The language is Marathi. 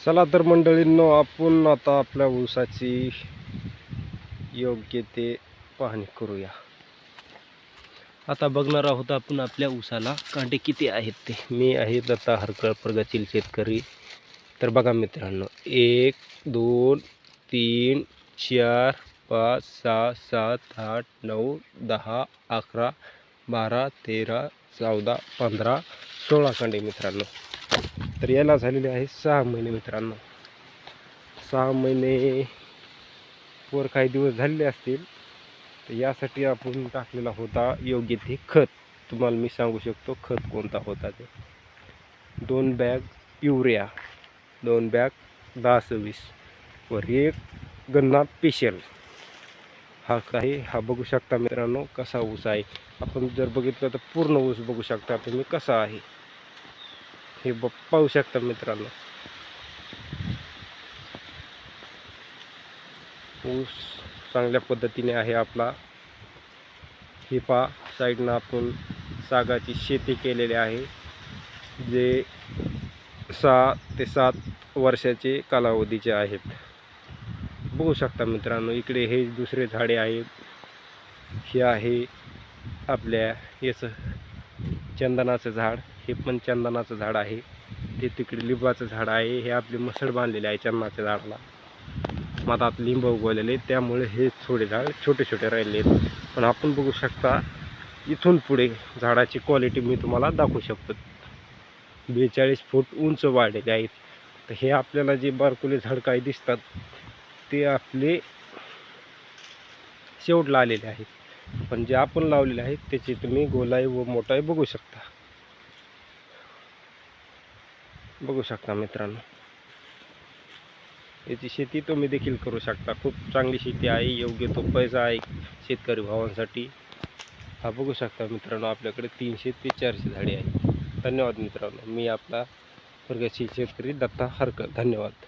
चला तर मंडळींनो, आपण आता आपल्या ऊसाची योग्य ते पाहणी करूया. आता बघणार आहोत आपण आपल्या ऊसाला कांडे किती आहेत ते. मी आहे दत्ता हरकळ, प्रगतील शेतकरी. तर बघा मित्रांनो, 1 2 3 4 5 6 7 8 9 10 11 12 13 14 15 16 कांडे मित्रांनो. तर याला झालेले आहे 6 महिने मित्रांनो. 6 महिने वर काही दिवस झालेले असतील. तर यासाठी आपण टाकलेला होता योग्य ते खत. तुम्हाला मी सांगू शकतो खत कोणता होता ते. 2 बॅग युरिया, 2 बॅग 10-26 वर 1 गन्ना स्पेशल. हा काही हा बघू शकता मित्रांनो कसा ऊस आहे. आपण जर बघितलं तर पूर्ण ऊस बघू शकता तुम्ही कसा आहे हे पाहू शकता मित्रांनो. ऊस चांगल्या पद्धतीने आहे आपला. ही पा साईडनं आपण सागाची शेती केलेली आहे, जे 6 ते 7 वर्षाचे कालावधीचे आहेत. बघू शकता मित्रांनो, इकडे हे दुसरे झाडे आहेत. हे आहे आपल्या याचं चंदनाचं झाड, हे पण चंदनाचं झाड आहे. ते तिकडे लिंबाचं झाड आहे. हे आपले मसड बांधलेले आहे चंदनाच्या झाडाला. मग आता लिंब उगवलेले, त्यामुळे हे थोडे झाड छोटे छोटे राहिले आहेत. पण आपण बघू शकता इथून पुढे झाडाची क्वालिटी मी तुम्हाला दाखवू शकतो. 42 फूट उंच वाढलेले आहेत. तर हे आपल्याला जे बारकुले झाड काही दिसतात ते आपले शेवटला आलेले आहेत. पण जे आपण लावलेले आहेत त्याची तुम्ही गोलाई व मोठाई बघू शकता. बघू शकता मित्रांनो, याची शेती तुम्ही देखील करू शकता. खूप चांगली शेती आहे, योग्य तो पैसा आहे शेतकरी भावांसाठी. हा बघू शकता मित्रांनो, आपल्याकडे 300 ते 400 झाडे आहेत. धन्यवाद मित्रांनो. मी आपला प्रगतशील शेतकरी दत्ता हरकळ. धन्यवाद.